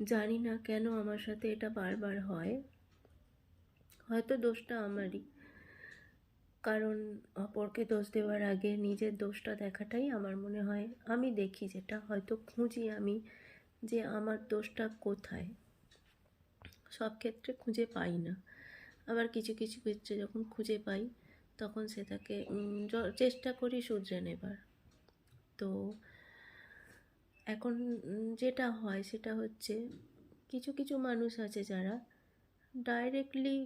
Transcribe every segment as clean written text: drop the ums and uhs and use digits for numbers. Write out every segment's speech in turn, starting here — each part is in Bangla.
জানি না কেন আমার সাথে এটা বারবার হয়। হয়তো দোষটা আমারই, কারণ অপরকে দোষ দেওয়ার আগে নিজের দোষটা দেখাটাই আমার মনে হয়। আমি দেখি, যেটা হয়তো খুঁজি আমি, যে আমার দোষটা কোথায়। সব ক্ষেত্রে খুঁজে পাই না, আবার কিছু কিছু ক্ষেত্রে যখন খুঁজে পাই তখন সেটাকে চেষ্টা করি শুধরে নেবার। তো এখন যেটা হয় সেটা হচ্ছে, কিছু কিছু মানুষ আছে যারা ডাইরেক্টলি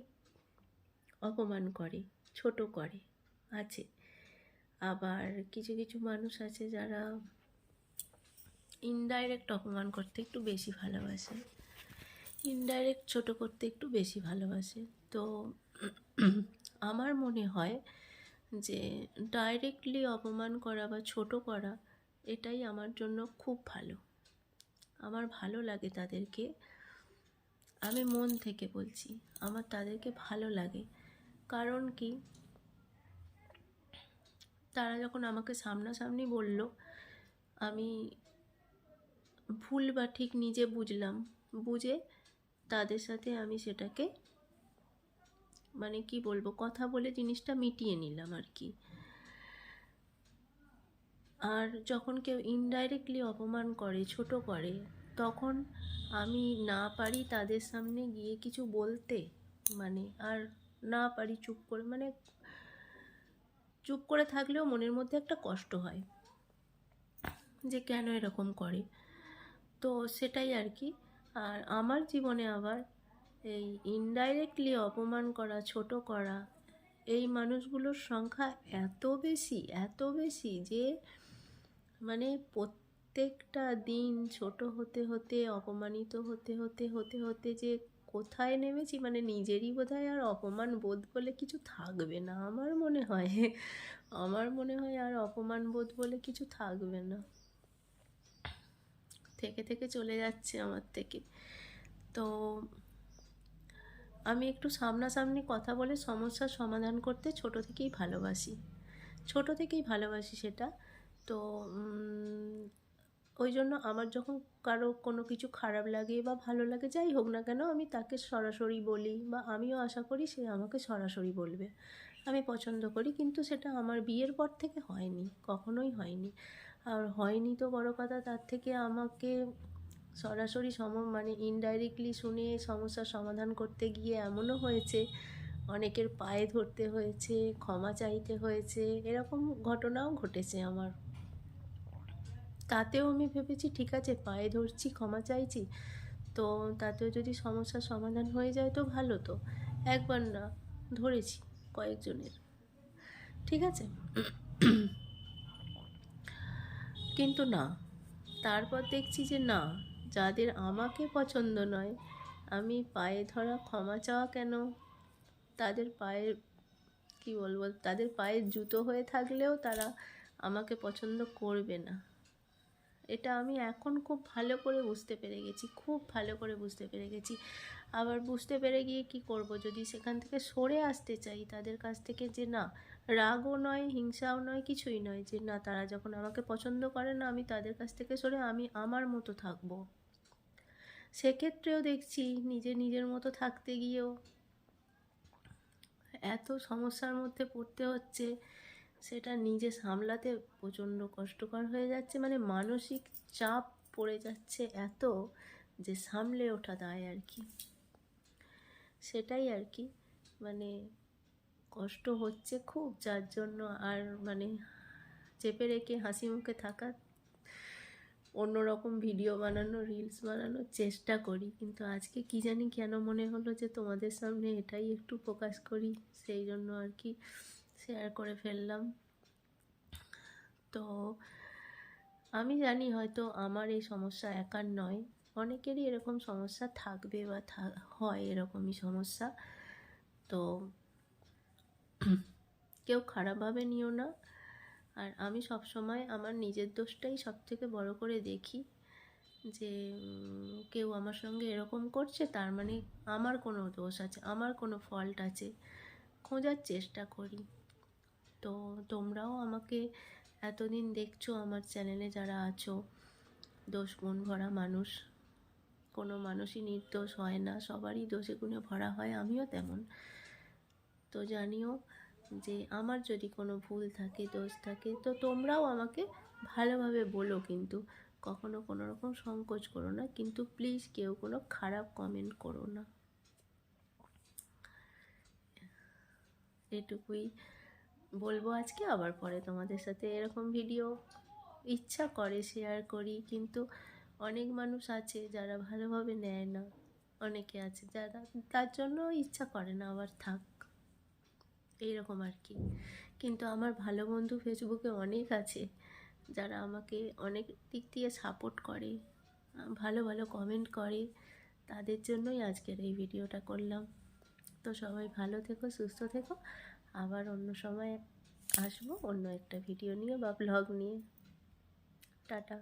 অপমান করে, ছোট করে, আছে। আবার কিছু কিছু মানুষ আছে যারা ইনডাইরেক্ট অপমান করতে একটু বেশি ভালোবাসে, ইনডাইরেক্ট ছোট করতে একটু বেশি ভালোবাসে। তো আমার মনে হয় যে ডাইরেক্টলি অপমান করা বা ছোট করা, এটাই আমার জন্য খুব ভালো। আমার ভালো লাগে তাদেরকে, আমি মন থেকে বলছি, আমার তাদেরকে ভালো লাগে। কারণ কি, তারা যখন আমাকে সামনাসামনি বলল, আমি ভুল বা ঠিক নিজে বুঝলাম, বুঝে তাদের সাথে আমি সেটাকে মানে কি বলবো, কথা বলে জিনিসটা মিটিয়ে নিলাম আর কি। আর যখন কেউ ইনডাইরেক্টলি অপমান করে, ছোট করে, তখন আমি না পারি তাদের সামনে গিয়ে কিছু বলতে, মানে আর না পারি চুপ করে, মানে চুপ করে থাকলেও মনের মধ্যে একটা কষ্ট হয় যে কেন এরকম করে। তো সেটাই আর কি। আর আমার জীবনে আবার এই ইনডাইরেক্টলি অপমান করা, ছোট করা, এই মানুষগুলোর সংখ্যা এত বেশি, এত বেশি যে মানে প্রত্যেকটা দিন ছোট হতে হতে, অপমানিত হতে হতে হতে হতে যে কোথায় নেমেছি, মানে নিজেরই বোধহয় আর অপমান বোধ বলে কিছু থাকবে না আমার মনে হয়। আমার মনে হয় আর অপমান বোধ বলে কিছু থাকবে না, থেকে থেকে চলে যাচ্ছে আমার থেকে। তো আমি একটু সামনাসামনি কথা বলে সমস্যার সমাধান করতে ছোট থেকেই ভালোবাসি, ছোট থেকেই ভালোবাসি সেটা। তো ওই জন্য আমার যখন কারো কোনো কিছু খারাপ লাগে বা ভালো লাগে, যাই হোক না কেন, আমি তাকে সরাসরি বলি, বা আমিও আশা করি সে আমাকে সরাসরি বলবে। আমি পছন্দ করি, কিন্তু সেটা আমার বিয়ের পর থেকে হয়নি, কখনোই হয়নি। আর হয়নি তো বড় কথা, তার থেকে আমাকে সরাসরি মানে ইনডাইরেক্টলি শুনে সমস্যার সমাধান করতে গিয়ে এমনও হয়েছে, অনেকের পায়ে ধরতে হয়েছে, ক্ষমা চাইতে হয়েছে, এরকম ঘটনাও ঘটেছে আমার। তাতেও আমি ভেবেছি ঠিক আছে, পায়ে ধরছি, ক্ষমা চাইছি, তো তাতেও যদি সমস্যার সমাধান হয়ে যায় তো ভালো। তো একবার না, ধরেছি কয়েকজনের, ঠিক আছে। কিন্তু না, তারপর দেখছি যে না, যাদের আমাকে পছন্দ নয়, আমি পায়ে ধরা, ক্ষমা চাওয়া কেন, তাদের পায়ের কি বলবো, তাদের পায়ের জুতো হয়ে থাকলেও তারা আমাকে পছন্দ করবে না। এটা আমি এখন খুব ভালো করে বুঝতে পেরে গেছি, খুব ভালো করে বুঝতে পেরে গেছি। আবার বুঝতে পেরে গিয়ে কি করব, যদি সেখান থেকে সরে আসতে চাই তাদের কাছ থেকে, যে না, রাগও নয়, হিংসাও নয়, কিছুই নয়, যে না, তারা যখন আমাকে পছন্দ করে না, আমি তাদের কাছ থেকে সরে আমি আমার মতো থাকবো, সেক্ষেত্রেও দেখছি নিজের মতো থাকতে গিয়েও এত সমস্যার মধ্যে পড়তে হচ্ছে, সেটা নিজে সামলাতে প্রচণ্ড কষ্টকর হয়ে যাচ্ছে, মানে মানসিক চাপ পড়ে যাচ্ছে এত, যে সামলে ওঠা দায় আর কি। সেটাই আর কি, মানে কষ্ট হচ্ছে খুব, যার জন্য আর মানে চেপে রেখে হাসি মুখে থাকা, অন্যরকম ভিডিও বানানো, রিলস বানানোর চেষ্টা করি, কিন্তু আজকে কি জানি কেন মনে হলো যে তোমাদের সামনে এটাই একটু প্রকাশ করি, সেই জন্য আর কি শেয়ার করে ফেললাম। তো আমি জানি হয়তো আমার এই সমস্যা একার নয়, অনেকেরই এরকম সমস্যা থাকবে বা হয় এরকমই সমস্যা। তো কেউ খারাপভাবে নিও না। আর আমি সব সময় আমার নিজের দোষটাই সব থেকে বড় করে দেখি, যে কেউ আমার সঙ্গে এরকম করছে, তার মানে আমার কোনো দোষ আছে, আমার কোনো ফল্ট আছে, খোঁজার চেষ্টা করি। তো তোমরাও আমাকে এতদিন দেখছো, আমার চ্যানেলে যারা আছো, দোষ গুণ ভরা মানুষ, কোনো মানুষই নির্দোষ হয় না, সবারই দোষে গুণে ভরা হয়, আমিও তেমন। তো জানিও যে আমার যদি কোনো ভুল থাকে, দোষ থাকে, তো তোমরাও আমাকে ভালোভাবে বলো, কিন্তু কখনো কোনো রকম সংকোচ করো না, কিন্তু প্লিজ কেউ কোনো খারাপ কমেন্ট করো না। এটুকুই বলবো আজকে। আবার পরে তোমাদের সাথে এরকম ভিডিও ইচ্ছা করে শেয়ার করি, কিন্তু অনেক মানুষ আছে যারা ভালোভাবে নেয় না, অনেকে আছে যারা, তার জন্য ইচ্ছা করে না, আবার থাক, এইরকম আর কি। কিন্তু আমার ভালো বন্ধু ফেসবুকে অনেক আছে যারা আমাকে অনেক দিক দিয়ে সাপোর্ট করে, ভালো ভালো কমেন্ট করে, তাদের জন্যই আজকের এই ভিডিওটা করলাম। তো সবাই ভালো থেকো, সুস্থ থেকো। আবার অন্য সময় আসবো অন্য একটা ভিডিও নিয়ে বা ব্লগ নিয়ে। টাটা।